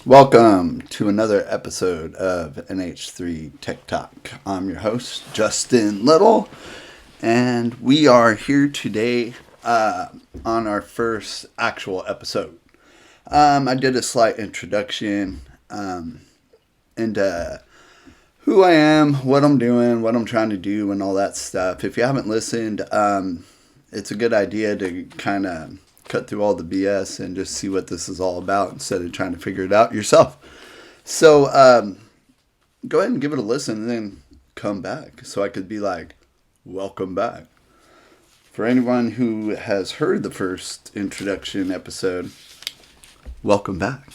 Welcome to another episode of NH3 Tech Talk. I'm your host, Justin Little, and we are here today on our first actual episode. I did a slight introduction into who I am, what I'm doing, what I'm trying to do, and all that stuff. If you haven't listened, it's a good idea to kind of cut through all the BS and just see what this is all about instead of trying to figure it out yourself. So go ahead and give it a listen and then come back so I could be like, welcome back. For anyone who has heard the first introduction episode, welcome back.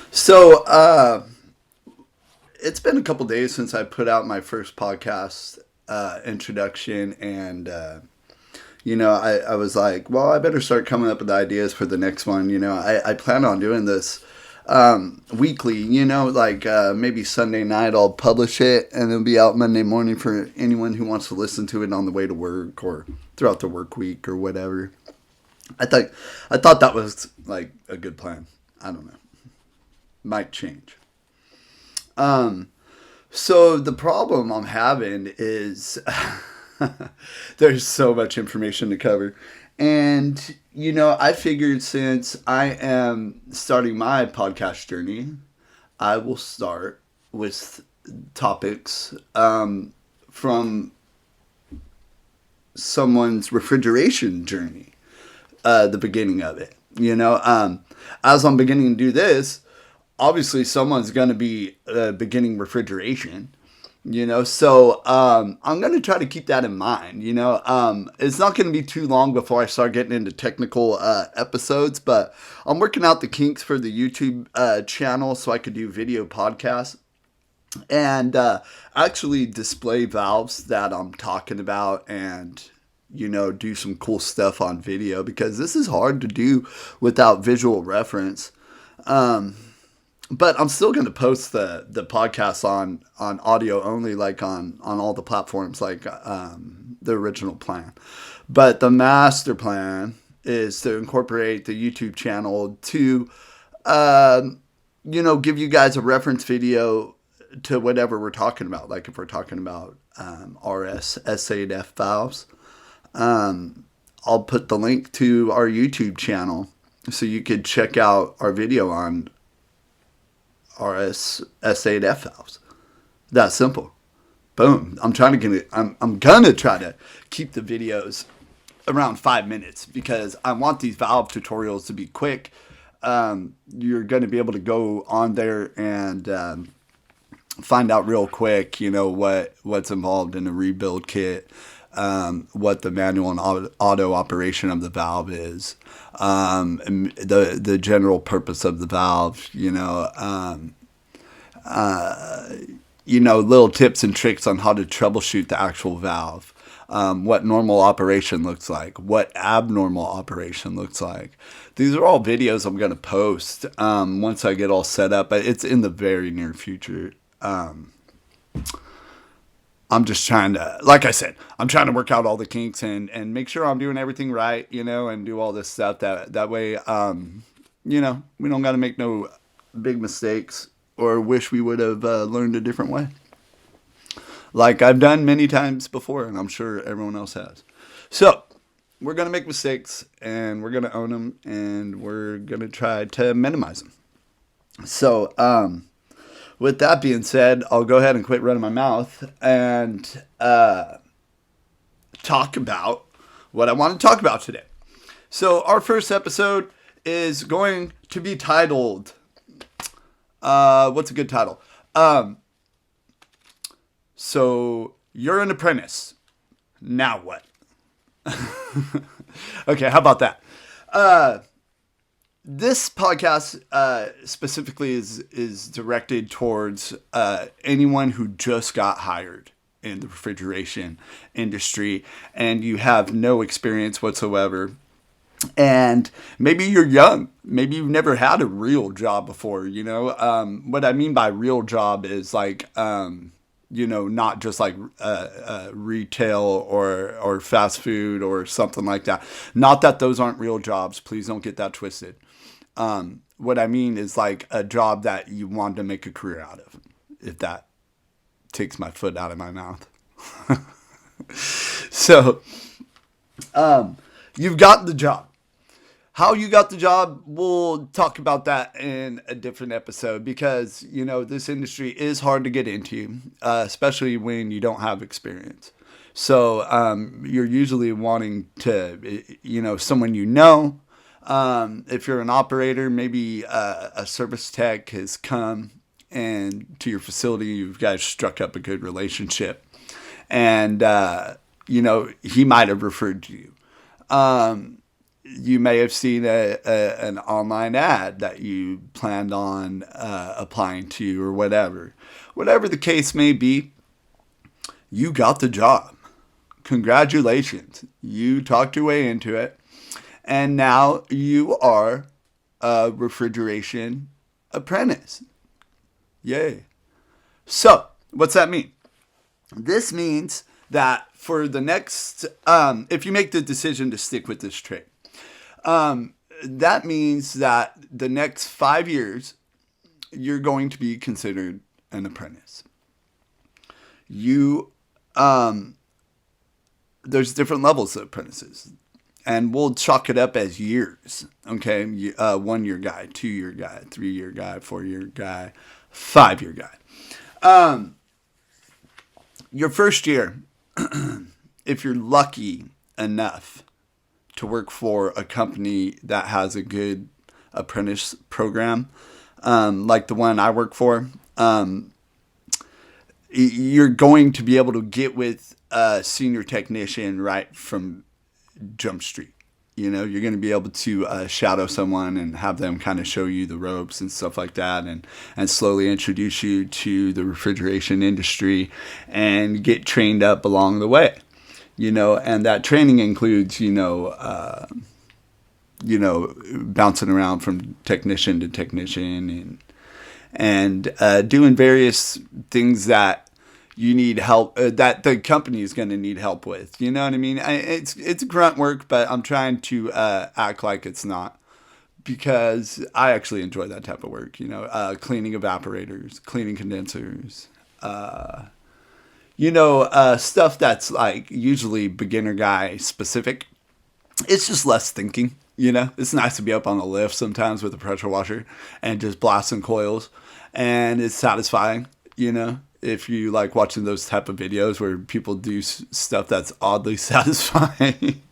So it's been a couple days since I put out my first podcast introduction, and I was like, well, I better start coming up with ideas for the next one. I plan on doing this weekly, maybe Sunday night I'll publish it and it'll be out Monday morning for anyone who wants to listen to it on the way to work or throughout the work week or whatever. I thought that was like a good plan. I don't know. Might change. So the problem I'm having is there's so much information to cover. And, I figured since I am starting my podcast journey, I will start with topics from someone's refrigeration journey, the beginning of it. As I'm beginning to do this, obviously someone's going to be beginning refrigeration. So I'm going to try to keep that in mind. It's not going to be too long before I start getting into technical episodes, but I'm working out the kinks for the YouTube channel so I could do video podcasts and actually display valves that I'm talking about and do some cool stuff on video, because this is hard to do without visual reference. But I'm still going to post the podcast on audio only, like on all the platforms, like the original plan. But the master plan is to incorporate the YouTube channel to, give you guys a reference video to whatever we're talking about. Like if we're talking about RS S8F valves, I'll put the link to our YouTube channel so you could check out our video on RS S8F valves. That simple. Boom. I'm gonna try to keep the videos around 5 minutes because I want these valve tutorials to be quick. You're gonna be able to go on there and find out real quick, what's involved in a rebuild kit, what the manual and auto operation of the valve is, the general purpose of the valve, little tips and tricks on how to troubleshoot the actual valve, what normal operation looks like, what abnormal operation looks like. These are all videos I'm going to post once I get all set up, but it's in the very near future. I'm just trying to, like I said, I'm trying to work out all the kinks and make sure I'm doing everything right, and do all this stuff that way, we don't got to make no big mistakes or wish we would have learned a different way. Like I've done many times before, and I'm sure everyone else has. So we're going to make mistakes and we're going to own them and we're going to try to minimize them. So, with that being said, I'll go ahead and quit running my mouth and talk about what I want to talk about today. So our first episode is going to be titled, what's a good title? So you're an apprentice. Now what? Okay, how about that? This podcast specifically is directed towards anyone who just got hired in the refrigeration industry and you have no experience whatsoever. And maybe you're young. Maybe you've never had a real job before, What I mean by real job is like, not just like retail or fast food or something like that. Not that those aren't real jobs. Please don't get that twisted. What I mean is like a job that you want to make a career out of, if that takes my foot out of my mouth. So, you've got the job. How you got the job, we'll talk about that in a different episode because, this industry is hard to get into, especially when you don't have experience. So you're usually wanting to, someone if you're an operator, maybe a service tech has come and to your facility, you guys struck up a good relationship. And, he might have referred to you. You may have seen an online ad that you planned on applying to or whatever. Whatever the case may be, you got the job. Congratulations. You talked your way into it. And now you are a refrigeration apprentice. Yay. So, what's that mean? This means that for the next, if you make the decision to stick with this trade, that means that the next 5 years, you're going to be considered an apprentice. There's different levels of apprentices, and we'll chalk it up as years. Okay, 1 year guy, 2 year guy, 3 year guy, 4 year guy, 5 year guy. Your first year, if you're lucky enough to work for a company that has a good apprentice program, like the one I work for, you're going to be able to get with a senior technician right from Jump Street. You're going to be able to shadow someone and have them kind of show you the ropes and stuff like that, and slowly introduce you to the refrigeration industry and get trained up along the way. And that training includes, bouncing around from technician to technician and doing various things that you need help, that the company is going to need help with. You know what I mean? It's grunt work, but I'm trying to act like it's not, because I actually enjoy that type of work. Cleaning evaporators, cleaning condensers, stuff that's like usually beginner guy specific. It's just less thinking. It's nice to be up on the lift sometimes with a pressure washer and just blasting coils, and it's satisfying. If you like watching those type of videos where people do stuff that's oddly satisfying.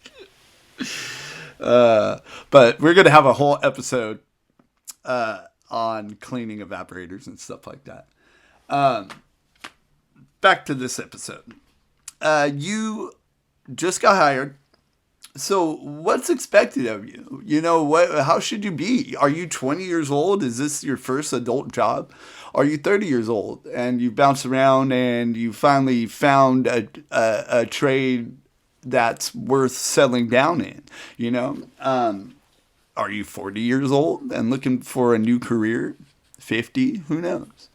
But we're going to have a whole episode on cleaning evaporators and stuff like that. Back to this episode. You just got hired. So what's expected of you? How should you be? Are you 20 years old? Is this your first adult job? Are you 30 years old and you bounced around and you finally found a trade that's worth settling down in? Are you 40 years old and looking for a new career? 50? Who knows?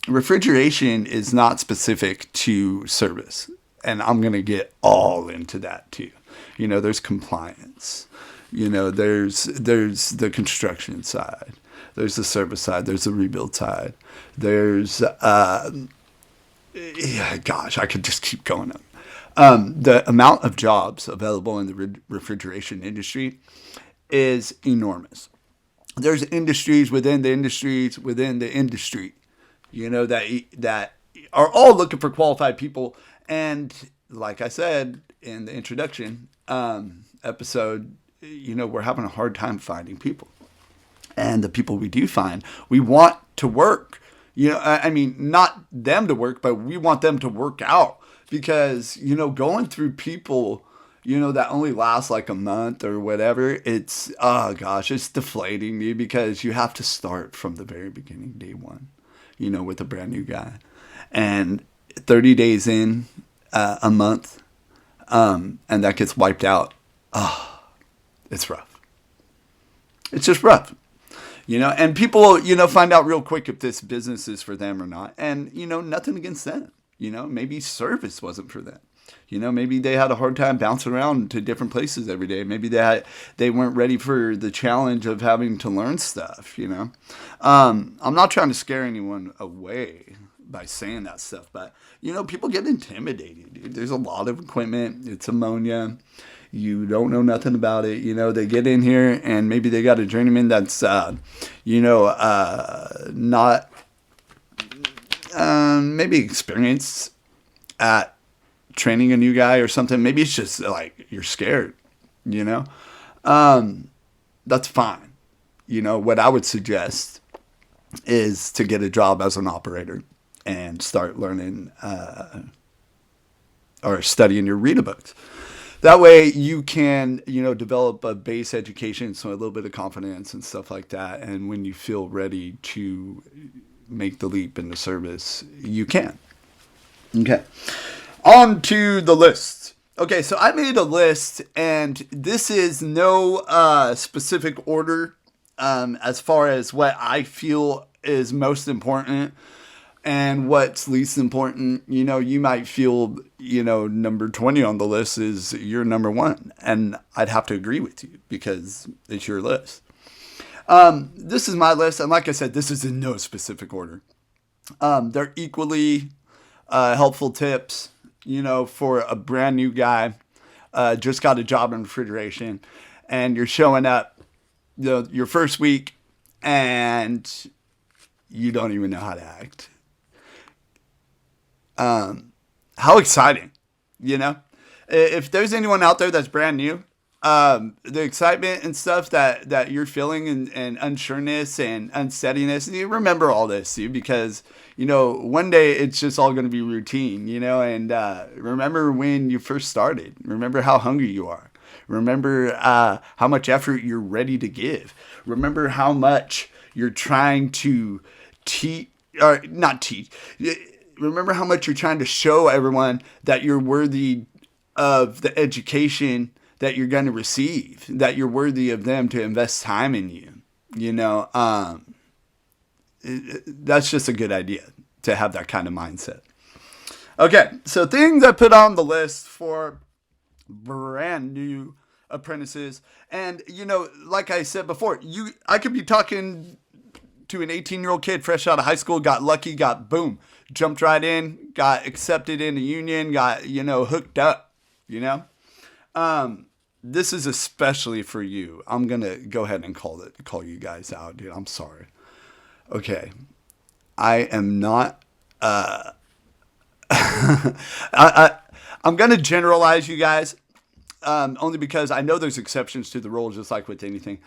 Refrigeration is not specific to service. And I'm going to get all into that too. There's compliance. There's the construction side. There's the service side. There's the rebuild side. There's, I could just keep going on. The amount of jobs available in the refrigeration industry is enormous. There's industries within the industries within the industry, that are all looking for qualified people. And like I said in the introduction episode, we're having a hard time finding people. And the people we do find, we want to work. Not them to work, but we want them to work out. Because, going through people, that only last like a month or whatever, it's deflating me, because you have to start from the very beginning, day one, with a brand new guy. And 30 days in, a month, and that gets wiped out. It's rough. It's just rough. And people, find out real quick if this business is for them or not. And, nothing against them. Maybe service wasn't for them. Maybe they had a hard time bouncing around to different places every day. Maybe they weren't ready for the challenge of having to learn stuff. I'm not trying to scare anyone away by saying that stuff, but people get intimidated, dude. There's a lot of equipment. It's ammonia. You don't know nothing about it. They get in here and maybe they got a journeyman that's, not maybe experienced at training a new guy or something. Maybe it's just like you're scared, that's fine. What I would suggest is to get a job as an operator and start learning or studying your reader books. That way you can, develop a base education, so a little bit of confidence and stuff like that. And when you feel ready to make the leap into service, you can. Okay. On to the list. Okay, so I made a list, and this is no specific order as far as what I feel is most important and what's least important. You might feel, number 20 on the list is your number 1. And I'd have to agree with you because it's your list. This is my list. And like I said, this is in no specific order. They're equally helpful tips, for a brand new guy, just got a job in refrigeration, and you're showing up, your first week, and you don't even know how to act. How exciting, if there's anyone out there that's brand new, the excitement and stuff that you're feeling and unsureness and unsteadiness, you remember all this, because, one day it's just all going to be routine, and remember when you first started. Remember how hungry you are. Remember how much effort you're ready to give. Remember how much you're trying to not teach. Remember how much you're trying to show everyone that you're worthy of the education that you're going to receive, that you're worthy of them to invest time in you. That's just a good idea to have that kind of mindset. Okay, so things I put on the list for brand new apprentices. And, like I said before, I could be talking to an 18-year-old kid fresh out of high school, got lucky, boom, jumped right in, got accepted in a union, got, hooked up, This is especially for you. I'm going to go ahead and call you guys out, dude. I'm sorry. Okay. I am not, I'm going to generalize you guys, only because I know there's exceptions to the rule, just like with anything.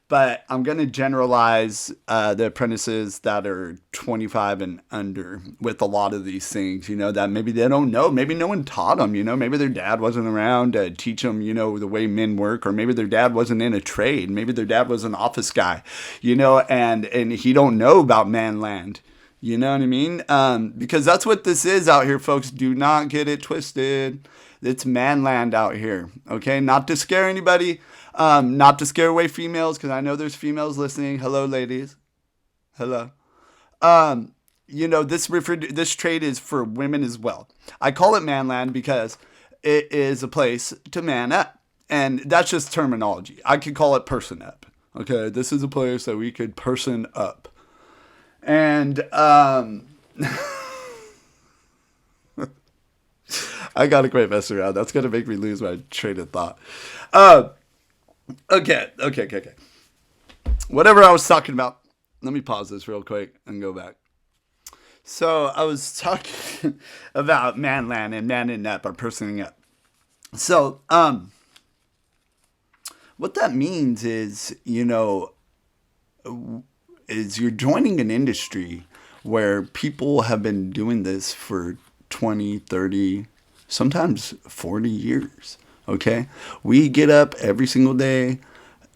But I'm going to generalize the apprentices that are 25 and under with a lot of these things, that maybe they don't know. Maybe no one taught them, maybe their dad wasn't around to teach them, the way men work, or maybe their dad wasn't in a trade. Maybe their dad was an office guy, and he don't know about manland. You know what I mean? Because that's what this is out here, folks. Do not get it twisted. It's manland out here, okay? Not to scare anybody. Not to scare away females, because I know there's females listening. Hello, ladies. Hello. This trade is for women as well. I call it manland because it is a place to man up. And that's just terminology. I could call it person up. Okay, this is a place that we could person up. And I gotta quit messing around. That's gonna make me lose my train of thought. Okay. Whatever I was talking about, let me pause this real quick and go back. So I was talking about manland and manning up or personing up. So, what that means is, is you're joining an industry where people have been doing this for 20, 30, sometimes 40 years. Okay, we get up every single day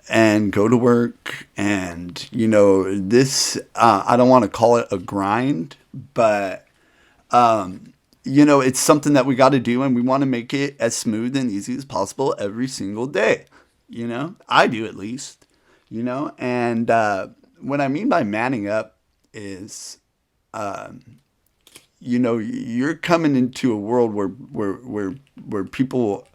and go to work, and this I don't want to call it a grind, but it's something that we got to do, and we want to make it as smooth and easy as possible every single day. I do, at least. What I mean by manning up is you're coming into a world where people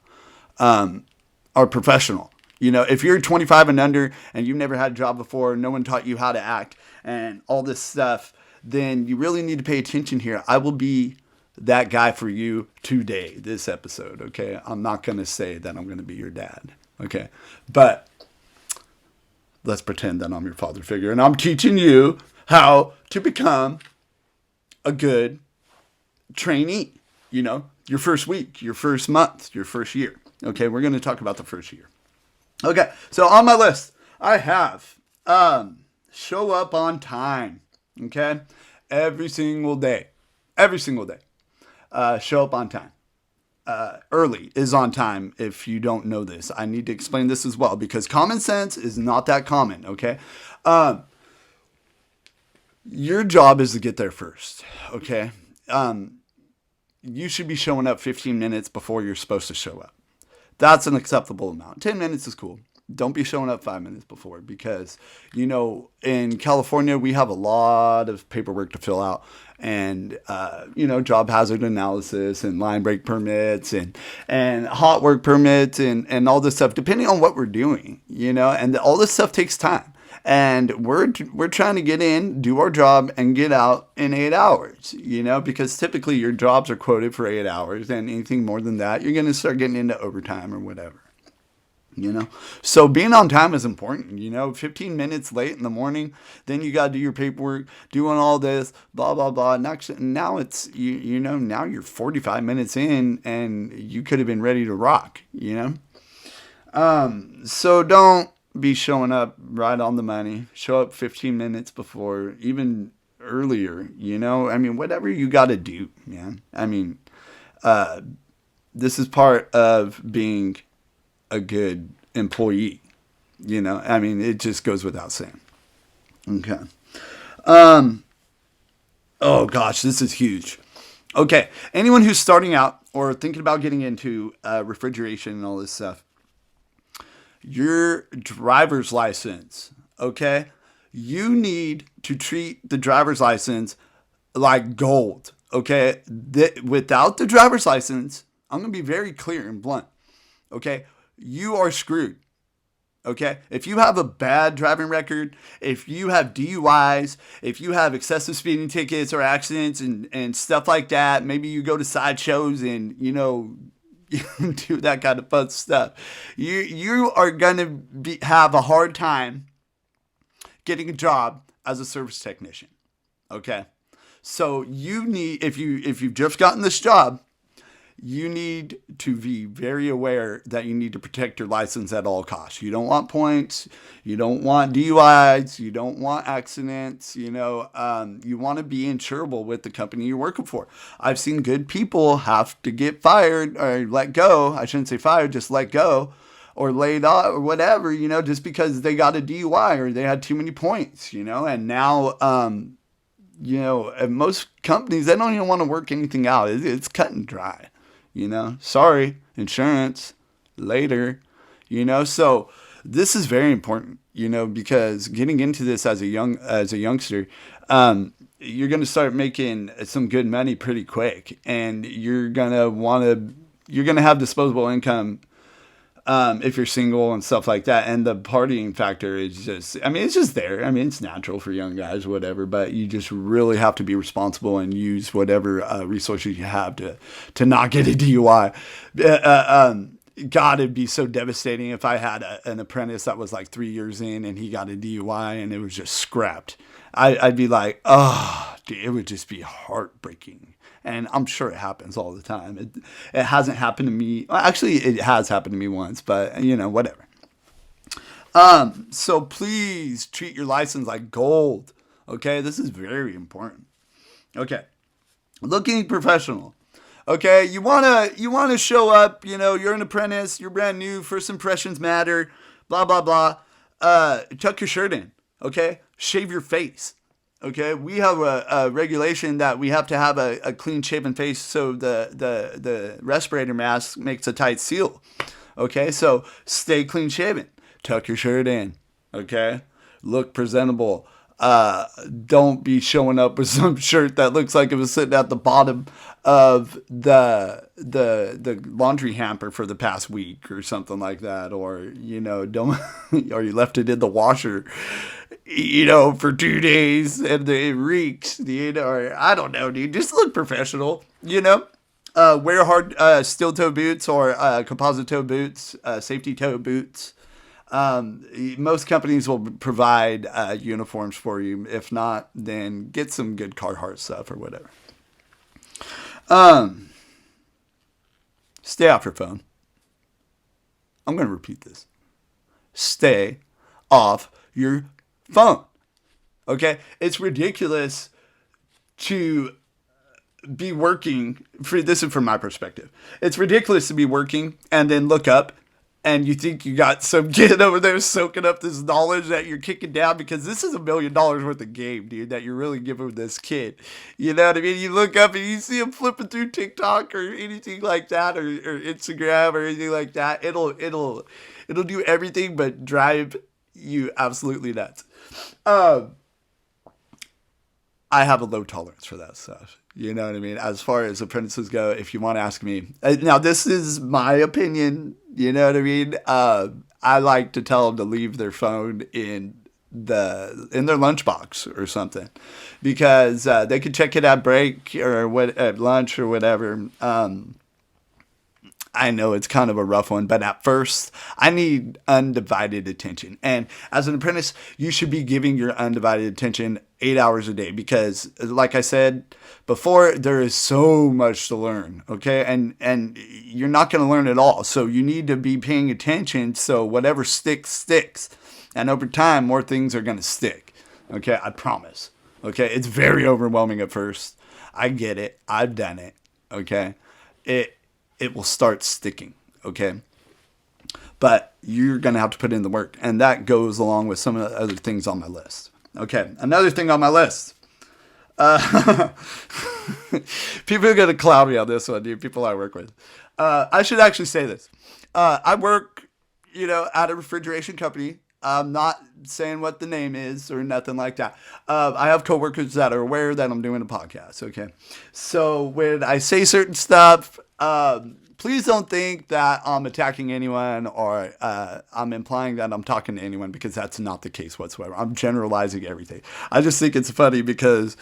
are professional. If you're 25 and under and you've never had a job before, no one taught you how to act and all this stuff, then you really need to pay attention here. I will be that guy for you today, this episode, okay? I'm not going to say that I'm going to be your dad, okay? But let's pretend that I'm your father figure, and I'm teaching you how to become a good trainee, your first week, your first month, your first year, okay? We're going to talk about the first year. Okay, so on my list, I have show up on time, okay? Every single day. Show up on time. Early is on time. If you don't know this, I need to explain this as well because common sense is not that common, okay? Your job is to get there first, okay? You should be showing up 15 minutes before you're supposed to show up. That's an acceptable amount. 10 minutes is cool. Don't be showing up 5 minutes before because, in California, we have a lot of paperwork to fill out and, job hazard analysis and line break permits and hot work permits and all this stuff, depending on what we're doing, and all this stuff takes time. And we're trying to get in, do our job, and get out in 8 hours, because typically your jobs are quoted for 8 hours, and anything more than that, you're going to start getting into overtime or whatever, So being on time is important, 15 minutes late in the morning, then you got to do your paperwork, doing all this, blah, blah, blah. Now it's, now you're 45 minutes in, and you could have been ready to rock, So don't be showing up right on the money. Show up 15 minutes before, even earlier, whatever you got to do, man. This is part of being a good employee, it just goes without saying. Okay. Oh gosh, this is huge. Okay. Anyone who's starting out or thinking about getting into refrigeration and all this stuff, your driver's license, okay? You need to treat the driver's license like gold, okay? Without the driver's license, I'm going to be very clear and blunt, okay? You are screwed, okay? If you have a bad driving record, if you have DUIs, if you have excessive speeding tickets or accidents and stuff like that, maybe you go to sideshows and, do that kind of fun stuff. You are gonna have a hard time getting a job as a service technician. Okay, so you need if you've just gotten this job, you need to be very aware that you need to protect your license at all costs. You don't want points. You don't want DUIs. You don't want accidents. You want to be insurable with the company you're working for. I've seen good people have to get fired or let go. I shouldn't say fired, just let go or laid off or whatever, just because they got a DUI or they had too many points, and now, at most companies, they don't even want to work anything out. It's cut and dry. Sorry, insurance, later, so this is very important, because getting into this as a youngster, you're going to start making some good money pretty quick, and you're going to have disposable income, if you're single and stuff like that. And the partying factor is just, it's just there. It's natural for young guys, whatever, but you just really have to be responsible and use whatever resources you have to not get a DUI. God, it'd be so devastating if I had an apprentice that was like 3 years in and he got a DUI and it was just scrapped. I'd be like, oh, dude, it would just be heartbreaking. And I'm sure it happens all the time. It hasn't happened to me. Well, actually, it has happened to me once, but, whatever. So please treat your license like gold. Okay, this is very important. Okay, looking professional. Okay, you wanna show up. You're an apprentice. You're brand new. First impressions matter. Blah blah blah. Tuck your shirt in. Okay, shave your face. Okay, we have a regulation that we have to have a clean shaven face so the respirator mask makes a tight seal. Okay, so stay clean shaven. Tuck your shirt in. Okay, look presentable. Don't be showing up with some shirt that looks like it was sitting at the bottom of the laundry hamper for the past week or something like that, or don't or you left it in the washer, for 2 days and it reeks, or I don't know, dude. Just look professional, wear hard steel toe boots or composite toe boots, safety toe boots. Most companies will provide uniforms for you. If not, then get some good Carhartt stuff or whatever. Stay off your phone. I'm going to repeat this. Stay off your phone. Okay? It's ridiculous to be working. This is from my perspective. It's ridiculous to be working and then look up and you think you got some kid over there soaking up this knowledge that you're kicking down, because this is $1 million worth of game, dude, that you're really giving this kid. You know what I mean? You look up and you see him flipping through TikTok or anything like that, or Instagram or anything like that. It'll do everything but drive you absolutely nuts. I have a low tolerance for that stuff. You know what I mean? As far as apprentices go, if you want to ask me. Now, this is my opinion. You know what I mean? I like to tell them to leave their phone in their lunchbox or something, because they could check it at break or at lunch or whatever. I know it's kind of a rough one, but at first, I need undivided attention. And as an apprentice, you should be giving your undivided attention 8 hours a day, because, like I said before, there is so much to learn, okay? And you're not going to learn it all, so you need to be paying attention, so whatever sticks. And over time, more things are going to stick, okay? I promise, okay? It's very overwhelming at first. I get it. I've done it, okay? It will start sticking, okay? But you're going to have to put in the work. And that goes along with some of the other things on my list. Okay, another thing on my list. People are going to cloud me on this one, dude. People I work with. I should actually say this. I work, at a refrigeration company. I'm not saying what the name is or nothing like that. I have coworkers that are aware that I'm doing a podcast, okay? So when I say certain stuff, please don't think that I'm attacking anyone or I'm implying that I'm talking to anyone, because that's not the case whatsoever. I'm generalizing everything. I just think it's funny because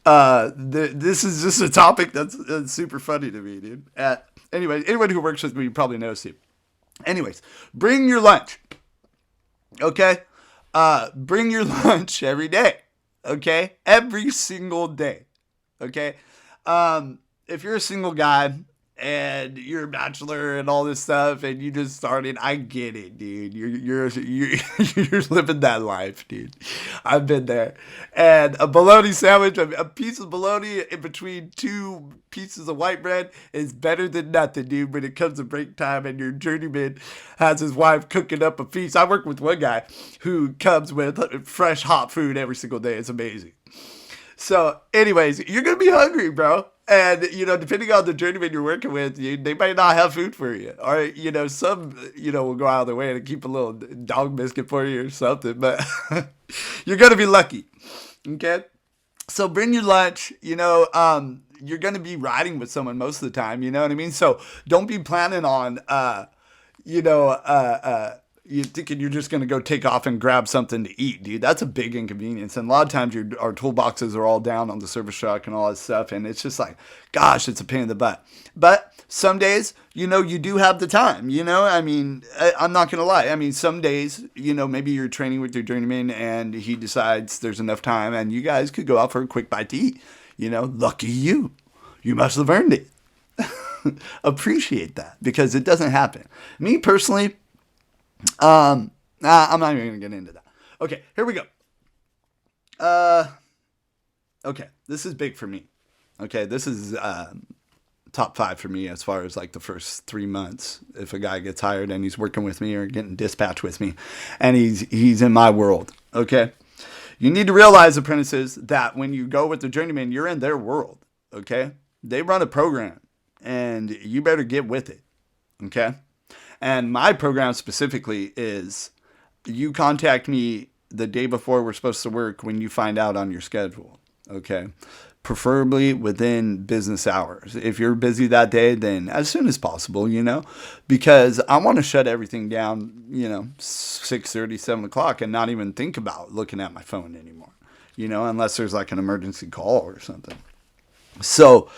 this is just a topic that's super funny to me, dude. Anyway, anyone who works with me probably knows it. Anyways, bring your lunch. Okay? Bring your lunch every day. Okay? Every single day. Okay? If you're a single guy and you're a bachelor and all this stuff and you just started, I get it, dude. You're living that life, dude. I've been there. And a bologna sandwich, a piece of bologna in between 2 pieces of white bread is better than nothing, dude, when it comes to break time and your journeyman has his wife cooking up a feast. I work with one guy who comes with fresh hot food every single day. It's amazing. So anyways, you're going to be hungry, bro. And, depending on the journeyman you're working with, they might not have food for you. Or, some, will go out of their way to keep a little dog biscuit for you or something. But you're going to be lucky. Okay? So bring your lunch. You're going to be riding with someone most of the time. You know what I mean? So don't be planning on, you're thinking you're just going to go take off and grab something to eat, dude. That's a big inconvenience. And a lot of times our toolboxes are all down on the service truck and all that stuff. And it's just like, gosh, it's a pain in the butt. But some days, you do have the time, I'm not going to lie. Some days, maybe you're training with your journeyman and he decides there's enough time and you guys could go out for a quick bite to eat. Lucky you. You must have earned it. Appreciate that, because it doesn't happen. Me personally, I'm not even going to get into that. Okay, here we go. Okay, this is big for me. Okay, this is top 5 for me as far as like the first 3 months. If a guy gets hired and he's working with me or getting dispatched with me, and he's in my world. Okay, you need to realize, apprentices, that when you go with the journeyman, you're in their world. Okay, they run a program, and you better get with it. Okay. And my program specifically is you contact me the day before we're supposed to work when you find out on your schedule. Okay. Preferably within business hours. If you're busy that day, then as soon as possible, because I want to shut everything down, 6:30, 7 o'clock and not even think about looking at my phone anymore, unless there's like an emergency call or something. So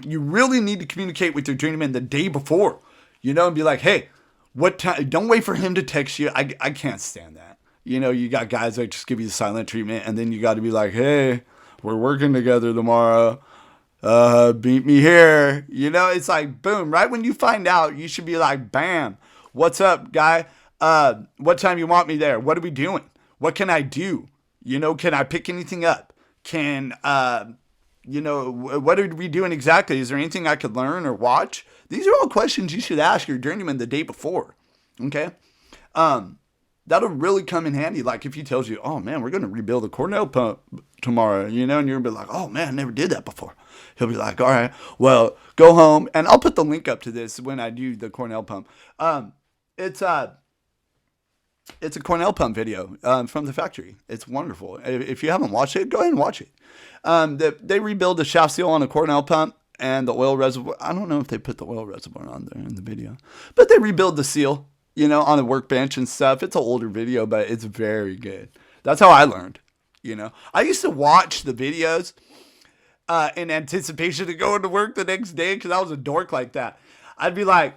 you really need to communicate with your journeyman the day before, and be like, hey, what time? Don't wait for him to text you. I can't stand that. You got guys that just give you the silent treatment, and then you got to be like, hey, we're working together tomorrow. Beat me here. It's like, boom. Right when you find out, you should be like, bam. What's up, guy? What time you want me there? What are we doing? What can I do? Can I pick anything up? What are we doing exactly? Is there anything I could learn or watch? These are all questions you should ask your journeyman the day before. Okay? That'll really come in handy. Like if he tells you, oh man, we're going to rebuild a Cornell pump tomorrow, and you're going to be like, oh man, I never did that before. He'll be like, all right, well, go home. And I'll put the link up to this when I do the Cornell pump. It's a Cornell pump video from the factory. It's wonderful. If you haven't watched it, go ahead and watch it. They rebuild the shaft seal on a Cornell pump and the oil reservoir. I don't know if they put the oil reservoir on there in the video, but they rebuild the seal. On a workbench and stuff. It's an older video, but it's very good. That's how I learned, I used to watch the videos in anticipation of going to work the next day because I was a dork like that. I'd be like,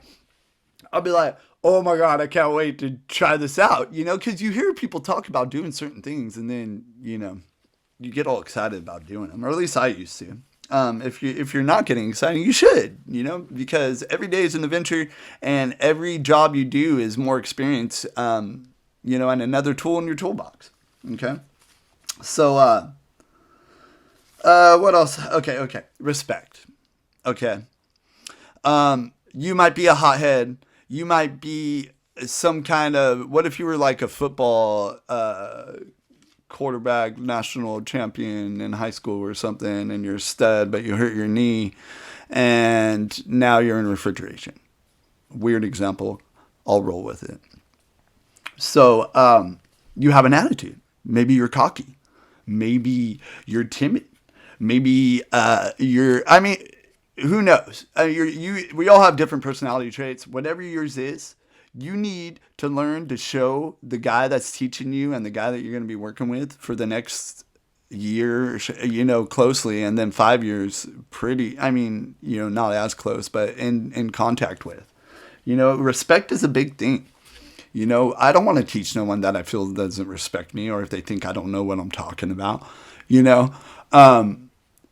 oh my God, I can't wait to try this out, because you hear people talk about doing certain things and then, you get all excited about doing them, or at least I used to. If you're not getting excited, you should, because every day is an adventure and every job you do is more experience, and another tool in your toolbox. Okay. So, what else? Okay. Respect. Okay. You might be a hothead. You might be some kind of, what if you were like a football, quarterback national champion in high school or something, and you're a stud, but you hurt your knee and now you're in refrigeration. Weird example. I'll roll with it. So, you have an attitude. Maybe you're cocky. Maybe you're timid. Maybe, who knows? We all have different personality traits. Whatever yours is, you need to learn to show the guy that's teaching you and the guy that you're going to be working with for the next year, closely, and then 5 years, not as close, but in contact with. Respect is a big thing. I don't want to teach no one that I feel doesn't respect me, or if they think I don't know what I'm talking about.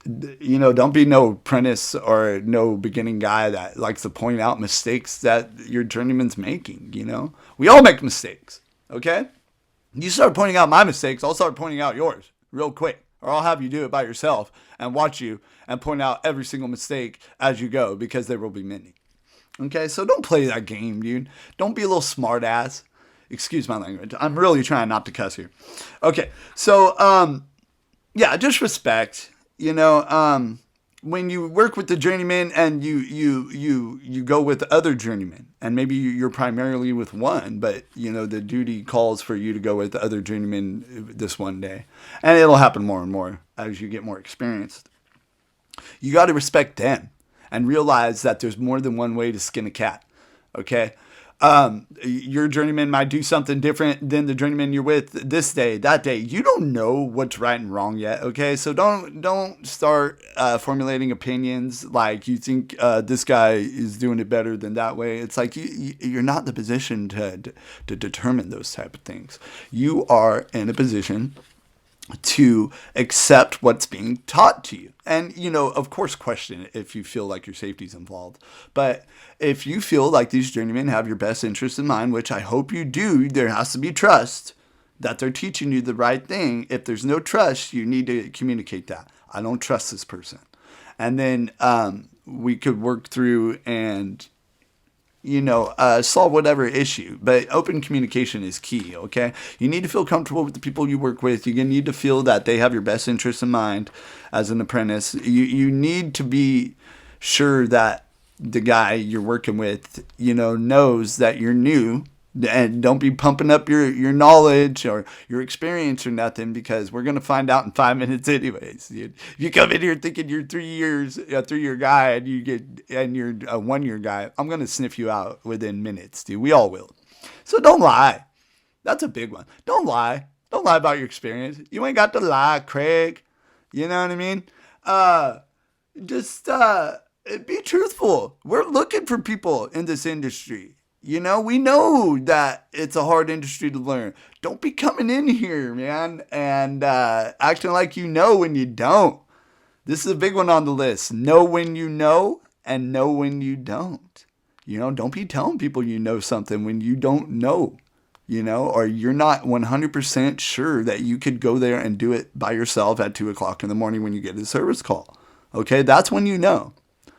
Don't be no apprentice or no beginning guy that likes to point out mistakes that your journeyman's making, We all make mistakes, okay? You start pointing out my mistakes, I'll start pointing out yours real quick. Or I'll have you do it by yourself and watch you and point out every single mistake as you go, because there will be many. Okay, so don't play that game, dude. Don't be a little smart ass. Excuse my language. I'm really trying not to cuss here. Okay, so, just respect. When you work with the journeyman and you go with other journeymen, and maybe you're primarily with one, but the duty calls for you to go with the other journeymen this one day, and it'll happen more and more as you get more experienced. You got to respect them and realize that there's more than one way to skin a cat. Okay. Your journeyman might do something different than the journeyman you're with this day, that day. You don't know what's right and wrong yet, okay? So don't start formulating opinions like you think this guy is doing it better than that way. It's like you're not in the position to determine those type of things. You are in a position to accept what's being taught to you. And, of course, question it if you feel like your safety's involved. But if you feel like these journeymen have your best interest in mind, which I hope you do, there has to be trust that they're teaching you the right thing. If there's no trust, you need to communicate that. I don't trust this person. And then we could work through and solve whatever issue. But open communication is key, okay? You need to feel comfortable with the people you work with. You need to feel that they have your best interest in mind as an apprentice. You need to be sure that the guy you're working with, knows that you're new And don't be pumping up your knowledge or your experience or nothing, because we're going to find out in 5 minutes anyways. Dude. If you come in here thinking you're 3 years, a 3 year guy, and you're a 1 year guy, I'm going to sniff you out within minutes, dude. We all will. So don't lie. That's a big one. Don't lie. Don't lie about your experience. You ain't got to lie, Craig. You know what I mean? Just be truthful. We're looking for people in this industry. You know, we know that it's a hard industry to learn. Don't be coming in here, man, and acting like you know when you don't. This is a big one on the list. Know when you know and know when you don't. You know, don't be telling people you know something when you don't know, you know, or you're not 100% sure that you could go there and do it by yourself at 2 o'clock in the morning when you get a service call. Okay, that's when you know.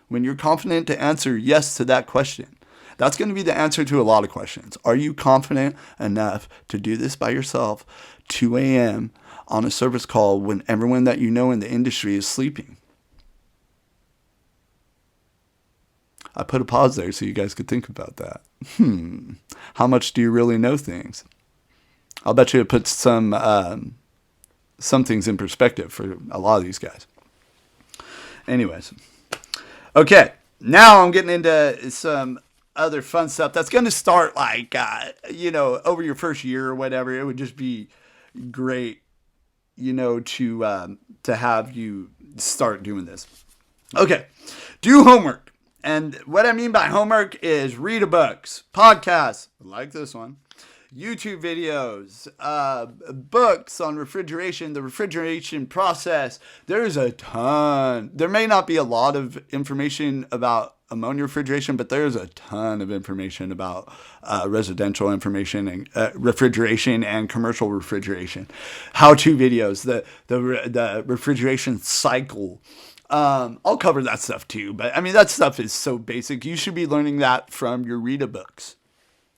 When you're confident to answer yes to that question. That's going to be the answer to a lot of questions. Are you confident enough to do this by yourself 2 a.m. on a service call when everyone that you know in the industry is sleeping? I put a pause there so you guys could think about that. How much do you really know things? I'll bet you it puts some things in perspective for a lot of these guys. Anyways. Okay, now I'm getting into some other fun stuff that's going to start like, over your first year or whatever. It would just be great, to have you start doing this. Okay, do homework. And what I mean by homework is read books, podcasts like this one, YouTube videos, books on refrigeration, the refrigeration process. There's a ton. There may not be a lot of information about ammonia refrigeration, but there's a ton of information about residential information and refrigeration and commercial refrigeration. How-to videos, the refrigeration cycle. I'll cover that stuff too, but I mean, that stuff is so basic. You should be learning that from your Rita books.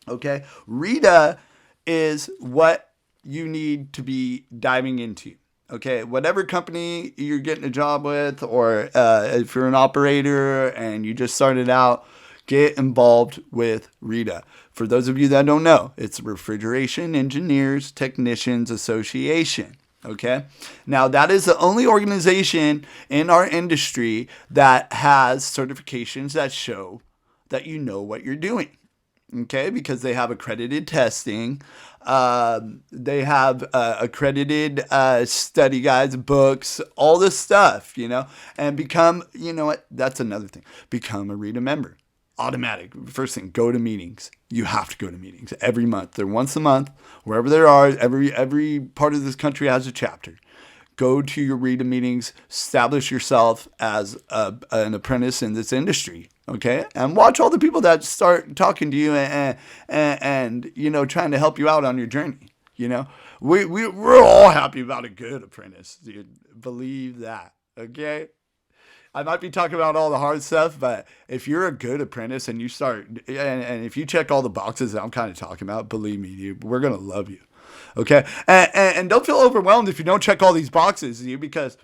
Okay, Rita is what you need to be diving into. Okay, whatever company you're getting a job with, or if you're an operator and you just started out, get involved with Rita. For those of you that don't know, it's Refrigeration Engineers Technicians Association. Okay, now that is the only organization in our industry that has certifications that show that you know what you're doing. Okay, because they have accredited testing, they have accredited study guides, books, all this stuff, and become, that's another thing. Become a Rita member. Automatic. First thing, go to meetings. You have to go to meetings every month. They're once a month, wherever there are. Every part of this country has a chapter. Go to your Rita meetings. Establish yourself as an apprentice in this industry. Okay, and watch all the people that start talking to you and trying to help you out on your journey. We're all happy about a good apprentice, dude. Believe that. Okay. I might be talking about all the hard stuff, but if you're a good apprentice and you start, and if you check all the boxes that I'm kind of talking about, believe me, dude, we're going to love you. Okay. And don't feel overwhelmed if you don't check all these boxes, dude, because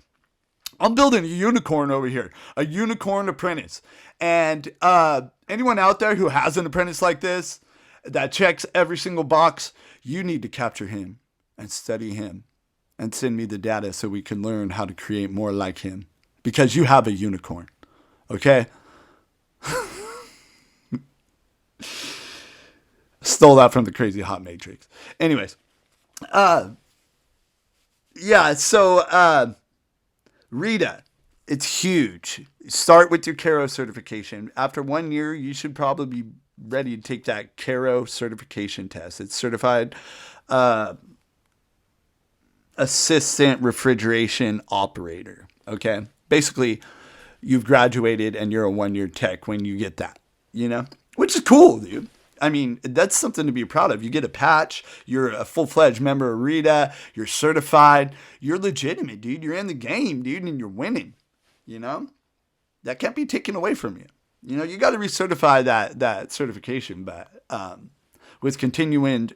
I'm building a unicorn over here, a unicorn apprentice. And anyone out there who has an apprentice like this that checks every single box, you need to capture him and study him and send me the data so we can learn how to create more like him. Because you have a unicorn, okay? Stole that from the Crazy Hot Matrix. Anyways, so Rita, it's huge. Start with your CARO certification. After 1 year, you should probably be ready to take that CARO certification test. It's certified assistant refrigeration operator, okay? Basically, you've graduated and you're a 1 year tech when you get that, which is cool, dude. I mean, that's something to be proud of. You get a patch, you're a full-fledged member of Rita, you're certified, you're legitimate, dude. You're in the game, dude, and you're winning, That can't be taken away from you. You got to recertify that certification, but with continuing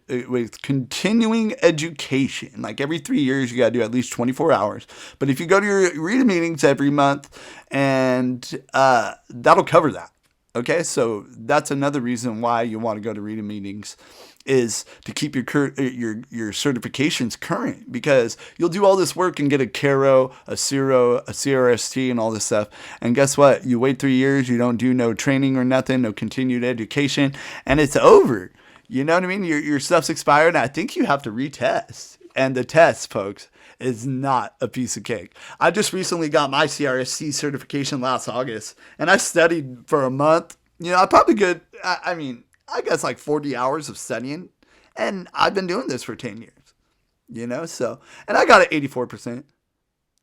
education. Like every 3 years, you got to do at least 24 hours. But if you go to your Rita meetings every month, and that'll cover that. Okay, so that's another reason why you want to go to Rita meetings is to keep your certifications current, because you'll do all this work and get a CARO, a CIRO, a CRST, and all this stuff. And guess what? You wait 3 years, you don't do no training or nothing, no continued education, and it's over. You know what I mean? Your stuff's expired, and I think you have to retest. And the test, folks, is not a piece of cake. I just recently got my CRST certification last August, and I studied for a month. I probably could, I guess like 40 hours of studying, and I've been doing this for 10 years, so, and I got an 84%,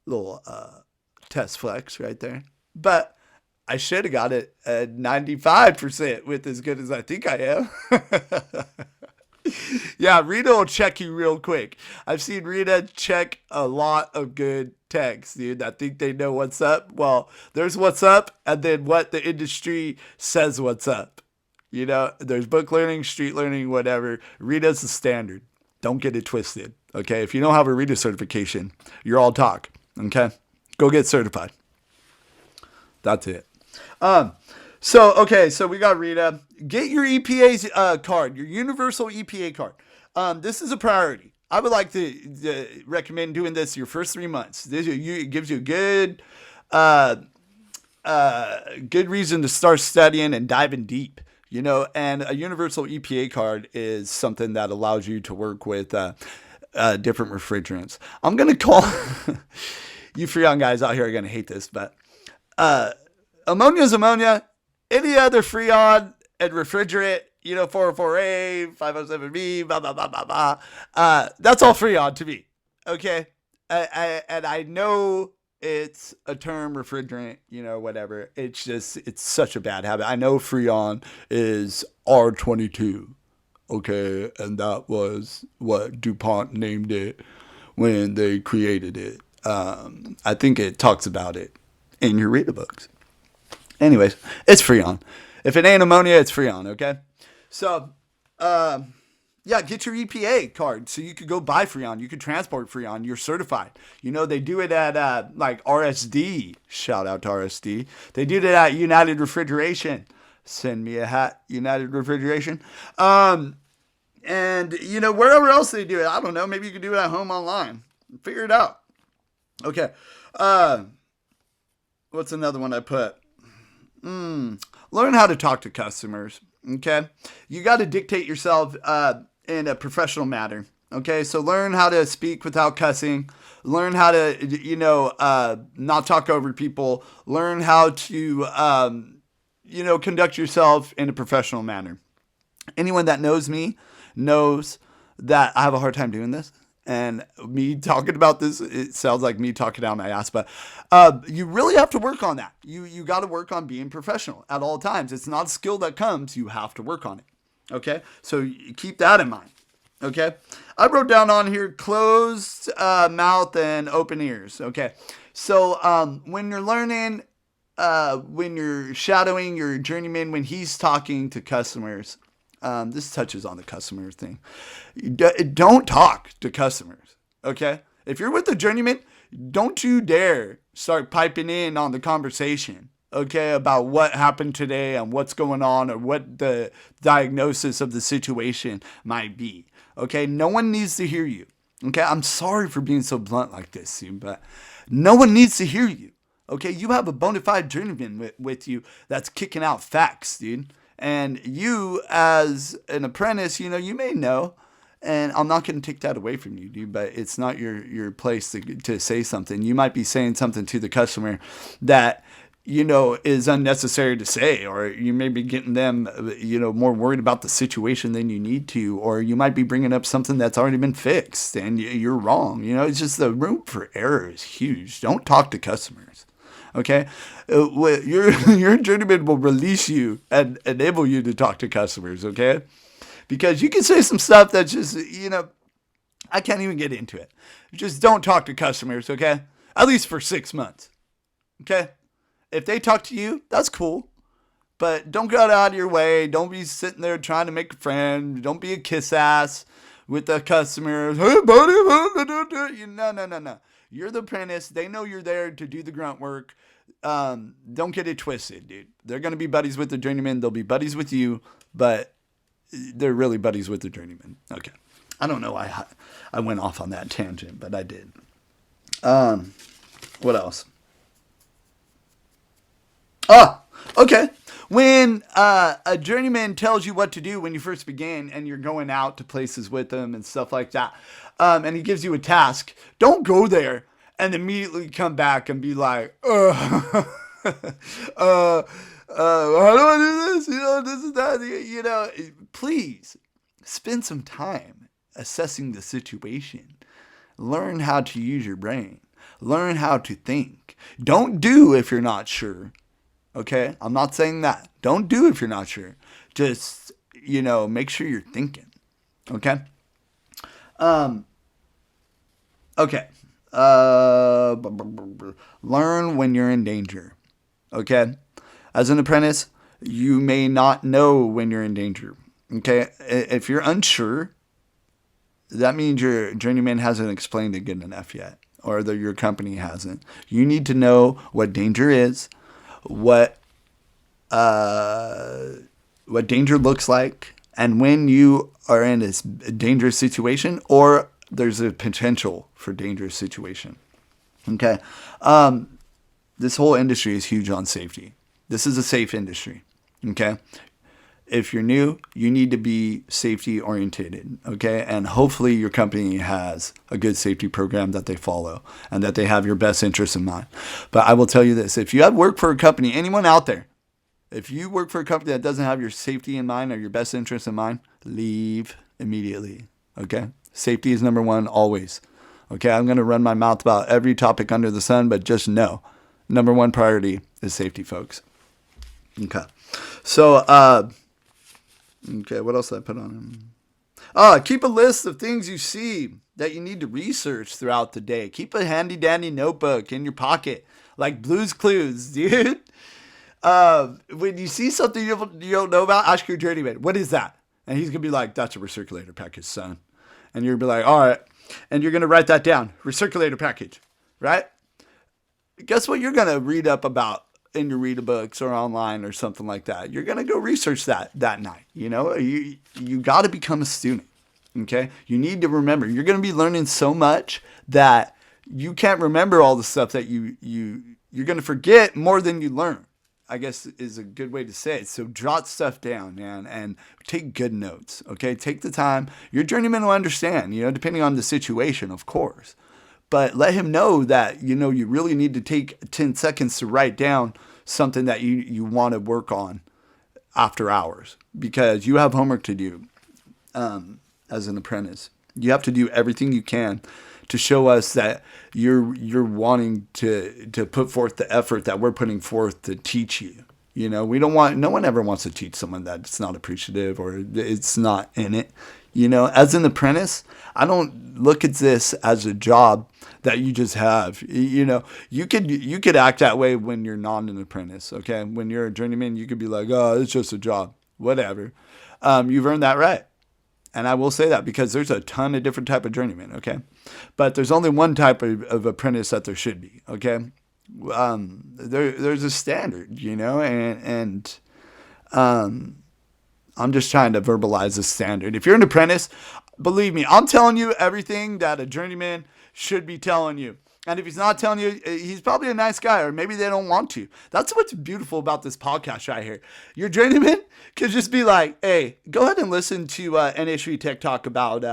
little test flex right there, but I should have got it at 95% with as good as I think I am. Yeah, Rita will check you real quick. I've seen Rita check a lot of good techs, dude. I think they know what's up. Well, there's what's up, and then what the industry says what's up. There's book learning, street learning, whatever. Rita's the standard. Don't get it twisted, okay? If you don't have a Rita certification, you're all talk, okay? Go get certified. That's it. So we got Rita. Get your EPA's card, your universal EPA card. This is a priority. I would like to recommend doing this your first 3 months. It gives you a good reason to start studying and diving deep. And a universal EPA card is something that allows you to work with different refrigerants. I'm going to call you Freon guys out here are going to hate this, but ammonia is ammonia. Any other Freon and refrigerant, 404A, 507B, blah, blah, blah, blah, blah. That's all Freon to me. Okay. And I know it's a term, refrigerant, whatever. It's such a bad habit. I know Freon is R22. Okay. And that was what DuPont named it when they created it. I think it talks about it in your Rita books. Anyways, it's Freon. If it ain't ammonia, it's Freon, okay? So, get your EPA card so you could go buy Freon. You could transport Freon. You're certified. They do it at, like, RSD. Shout out to RSD. They do it at United Refrigeration. Send me a hat, United Refrigeration. And, wherever else they do it, I don't know. Maybe you could do it at home online. Figure it out. Okay. What's another one I put? Learn how to talk to customers. Okay. You got to dictate yourself in a professional manner. Okay. So learn how to speak without cussing. Learn how to, not talk over people. Learn how to, conduct yourself in a professional manner. Anyone that knows me knows that I have a hard time doing this. And me talking about this, it sounds like me talking down my ass, but you really have to work on that. You got to work on being professional at all times. It's not a skill that comes. You have to work on it. Okay? So keep that in mind. Okay? I wrote down on here closed mouth and open ears. Okay? So when you're learning, when you're shadowing your journeyman, when he's talking to customers, this touches on the customer thing. Don't talk to customers, okay? If you're with a journeyman, don't you dare start piping in on the conversation, okay, about what happened today and what's going on or what the diagnosis of the situation might be, okay? No one needs to hear you, okay? I'm sorry for being so blunt like this, but no one needs to hear you, okay? You have a bona fide journeyman with you that's kicking out facts, dude. And you, as an apprentice, you may know, and I'm not going to take that away from you, dude, but it's not your place to say something. You might be saying something to the customer that, is unnecessary to say, or you may be getting them, more worried about the situation than you need to, or you might be bringing up something that's already been fixed and you're wrong. It's just the room for error is huge. Don't talk to customers. Okay, your journeyman will release you and enable you to talk to customers. Okay, because you can say some stuff that's just I can't even get into it. Just don't talk to customers. Okay, at least for 6 months. Okay, if they talk to you, that's cool, but don't go out of your way. Don't be sitting there trying to make a friend. Don't be a kiss ass with the customers. Hey, buddy, no. You're the apprentice. They know you're there to do the grunt work. Don't get it twisted, dude. They're going to be buddies with the journeyman. They'll be buddies with you, but they're really buddies with the journeyman. Okay. I don't know why I went off on that tangent, but I did. What else? Okay. When a journeyman tells you what to do when you first begin and you're going out to places with them and stuff like that, and he gives you a task, don't go there and immediately come back and be like, how do I do this? This is that. Please spend some time assessing the situation. Learn how to use your brain. Learn how to think. Don't do if you're not sure. Okay? I'm not saying that. Don't do if you're not sure. Just, make sure you're thinking. Okay? Okay. Learn when you're in danger. Okay? As an apprentice, you may not know when you're in danger. Okay? If you're unsure, that means your journeyman hasn't explained it good enough yet, or that your company hasn't. You need to know what danger is, what danger looks like, and when you are in a dangerous situation or there's a potential for dangerous situation. Okay. This whole industry is huge on safety. This is a safe industry. Okay. If you're new, you need to be safety oriented. Okay. And hopefully your company has a good safety program that they follow and that they have your best interests in mind. But I will tell you this, if you have worked for a company, anyone out there, if you work for a company that doesn't have your safety in mind or your best interests in mind, leave immediately. Okay. Safety is number one always. Okay. I'm going to run my mouth about every topic under the sun, but just know, number one priority is safety, folks. Okay. So, okay, what else did I put on him? Keep a list of things you see that you need to research throughout the day. Keep a handy dandy notebook in your pocket, like Blue's Clues, dude. When you see something you don't know about, ask your journeyman, what is that? And he's going to be like, that's a recirculator package, son. And you're going to be like, all right. And you're going to write that down, recirculator package, right? Guess what you're going to read up about in your read books or online or something like that. You're going to go research that night. You got to become a student. Okay. You need to remember, you're going to be learning so much that you can't remember all the stuff that you're going to forget more than you learn, I guess is a good way to say it. So jot stuff down, man, and take good notes. Okay. Take the time. Your journeyman will understand, depending on the situation, of course. But let him know that, you really need to take 10 seconds to write down something that you want to work on after hours because you have homework to do as an apprentice. You have to do everything you can to show us that you're wanting to put forth the effort that we're putting forth to teach you. No one ever wants to teach someone that's not appreciative or it's not in it. As an apprentice, I don't look at this as a job that you just have. You could act that way when you're not an apprentice. Okay. When you're a journeyman, you could be like, oh, it's just a job, whatever. You've earned that right. And I will say that because there's a ton of different type of journeymen. Okay. But there's only one type of apprentice that there should be. Okay. There's a standard, and I'm just trying to verbalize the standard. If you're an apprentice, believe me, I'm telling you everything that a journeyman should be telling you. And if he's not telling you, he's probably a nice guy, or maybe they don't want to. That's what's beautiful about this podcast right here. Your journeyman could just be like, hey, go ahead and listen to NH3 Tech talk about,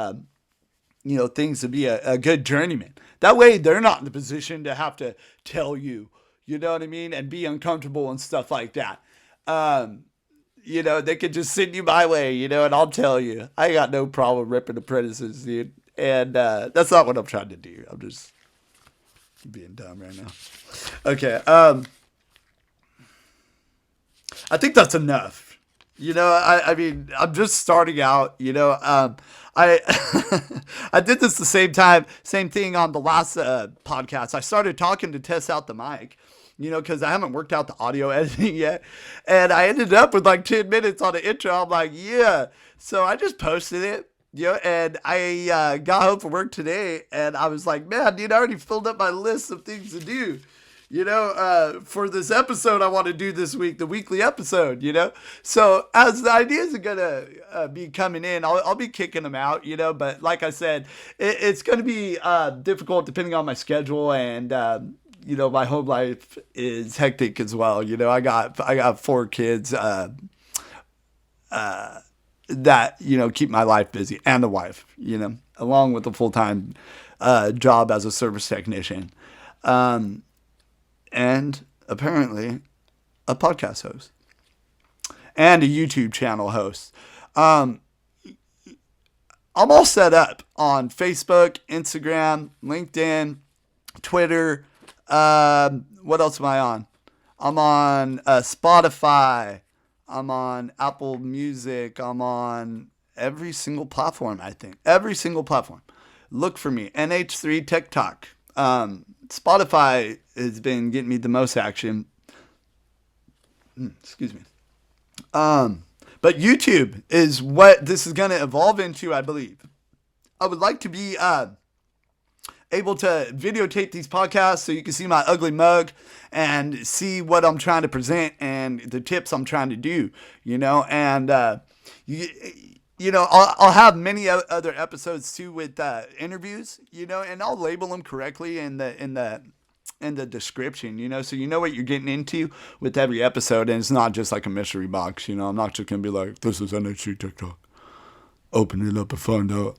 things to be a good journeyman. That way they're not in the position to have to tell you, you know what I mean? And be uncomfortable and stuff like that. They could just send you my way, and I'll tell you, I got no problem ripping apprentices, dude. And that's not what I'm trying to do. I'm just being dumb right now. Okay. I think that's enough. I mean, I'm just starting out, I did this the same thing on the last podcast. I started talking to test out the mic. Because I haven't worked out the audio editing yet. And I ended up with like 10 minutes on the intro. I'm like, yeah. So I just posted it, and I got home from work today. And I was like, man, dude, I already filled up my list of things to do. For this episode I want to do this week, the weekly episode, So as the ideas are going to be coming in, I'll be kicking them out, but like I said, it's going to be difficult depending on my schedule and, my home life is hectic as well. I got 4 kids, that, keep my life busy and a wife, along with a full-time, job as a service technician. And apparently a podcast host and a YouTube channel host. I'm all set up on Facebook, Instagram, LinkedIn, Twitter. What else am I on? I'm on Spotify. I'm on Apple Music. I'm on every single platform, I think. Every single platform. Look for me. NH3 TikTok. Spotify has been getting me the most action. Excuse me. But YouTube is what this is going to evolve into, I believe. I would like to be able to videotape these podcasts so you can see my ugly mug and see what I'm trying to present and the tips I'm trying to do, and I'll have many other episodes too with interviews, and I'll label them correctly in the description, so you know what you're getting into with every episode, and it's not just like a mystery box, I'm not just gonna be like, this is NH3 TikTok, open it up and find out.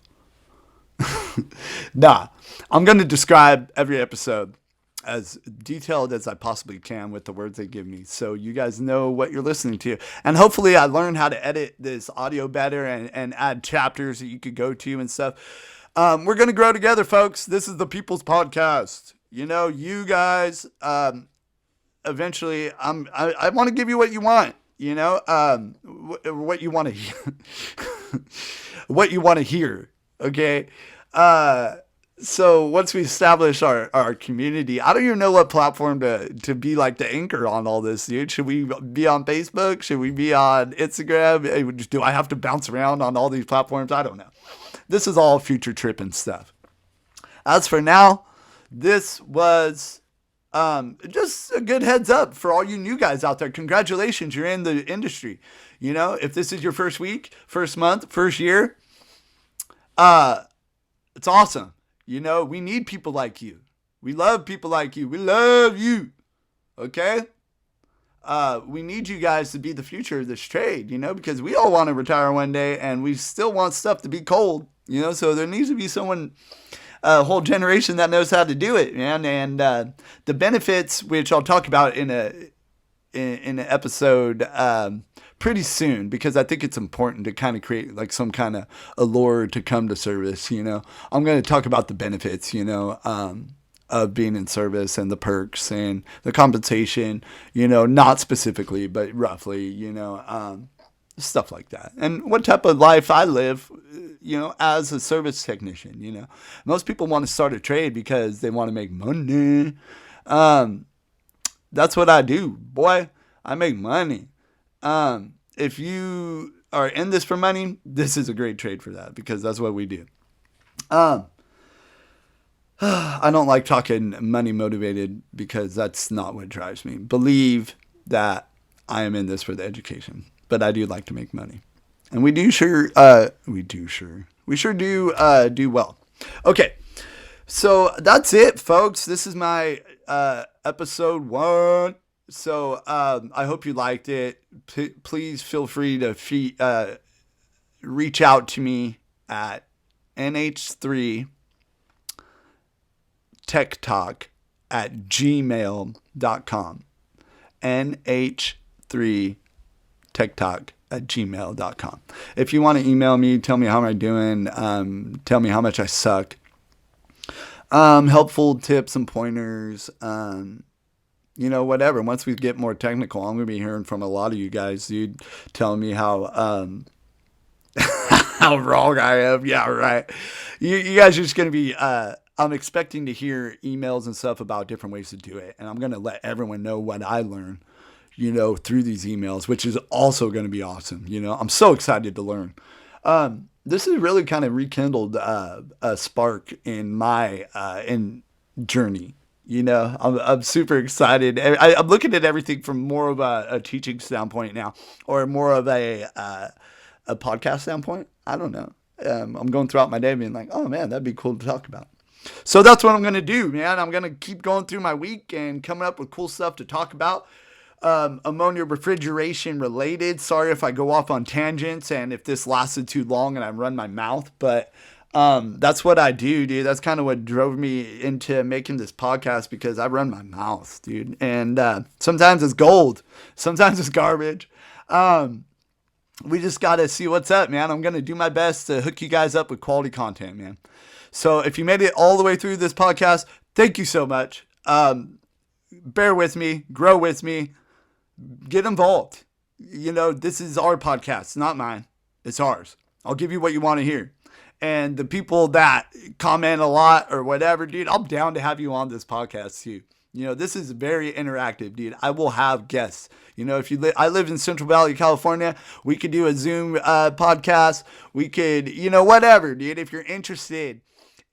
Nah, I'm gonna describe every episode as detailed as I possibly can with the words they give me, so you guys know what you're listening to. And hopefully I learned how to edit this audio better and add chapters that you could go to and stuff. We're going to grow together, folks. This is the People's Podcast. You guys, eventually, I want to give you what you want, what you want to hear, what you want to hear. Okay. So once we establish our community, I don't even know what platform to be like the anchor on all this, dude. Should we be on Facebook? Should we be on Instagram? Do I have to bounce around on all these platforms? I don't know. This is all future tripping stuff. As for now, this was just a good heads up for all you new guys out there. Congratulations, you're in the industry. If this is your first week, first month, first year, it's awesome. We need people like you. We love people like you. We love you. Okay? We need you guys to be the future of this trade, because we all want to retire one day and we still want stuff to be cold, so there needs to be someone, a whole generation that knows how to do it, man. And the benefits, which I'll talk about in an episode pretty soon, because I think it's important to kind of create like some kind of allure to come to service. I'm going to talk about the benefits, of being in service and the perks and the compensation, not specifically, but roughly, stuff like that. And what type of life I live, as a service technician, most people want to start a trade because they want to make money. That's what I do, boy. I make money. If you are in this for money, this is a great trade for that, because that's what we do. I don't like talking money motivated, because that's not what drives me. Believe that I am in this for the education, but I do like to make money, and we sure do well. Okay. So that's it, folks. This is my, episode 1. So, I hope you liked it. Please feel free to reach out to me at NH3 techtalk@gmail.com. NH3 techtalk@gmail.com. If you want to email me, tell me how I'm doing, tell me how much I suck. Helpful tips and pointers, whatever. Once we get more technical, I'm going to be hearing from a lot of you guys, dude, telling me how, how wrong I am. Yeah, right. You guys are just going to be, I'm expecting to hear emails and stuff about different ways to do it. And I'm going to let everyone know what I learn, through these emails, which is also going to be awesome. I'm so excited to learn. This has really kind of rekindled a spark in my journey, I'm super excited. I'm looking at everything from more of a teaching standpoint now, or more of a podcast standpoint. I don't know. I'm going throughout my day being like, oh man, that'd be cool to talk about. So that's what I'm going to do, man. I'm going to keep going through my week and coming up with cool stuff to talk about. Ammonia refrigeration related. Sorry if I go off on tangents and if this lasted too long and I run my mouth, but that's what I do, dude. That's kind of what drove me into making this podcast, because I run my mouth, dude. And sometimes it's gold, sometimes it's garbage. We just got to see what's up, man. I'm going to do my best to hook you guys up with quality content, man. So if you made it all the way through this podcast, thank you so much. Bear with me, grow with me, get involved. This is our podcast, not mine. It's ours. I'll give you what you want to hear. And the people that comment a lot or whatever, dude, I'm down to have you on this podcast too. This is very interactive, dude. I will have guests. If I live in Central Valley, California, we could do a Zoom podcast. We could, whatever, dude. If you're interested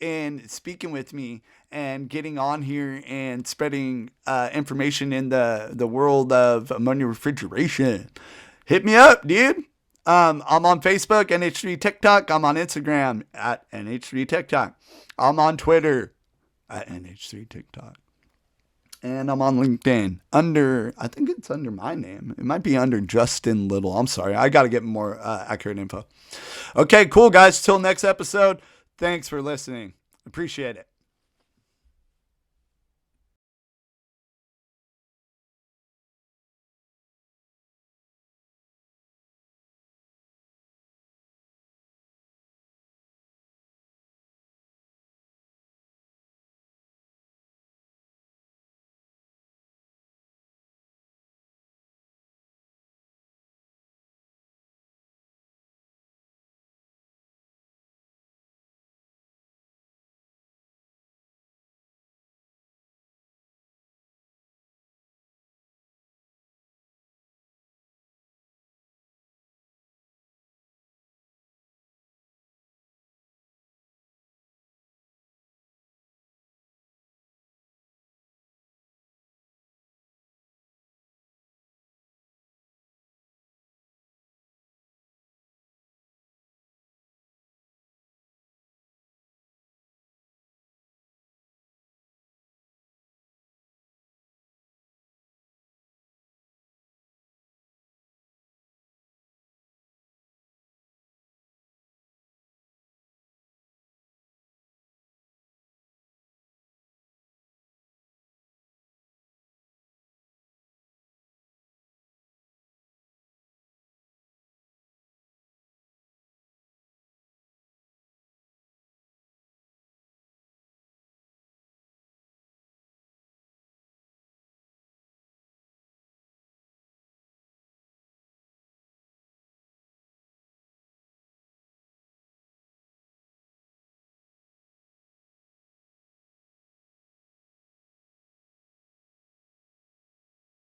in speaking with me and getting on here and spreading information in the world of ammonia refrigeration, hit me up, dude. I'm on Facebook, NH3 TikTok. I'm on Instagram at NH3 TikTok. I'm on Twitter at NH3 TikTok. And I'm on LinkedIn I think it's under my name. It might be under Justin Little. I'm sorry. I got to get more accurate info. Okay, cool, guys. Till next episode. Thanks for listening. Appreciate it.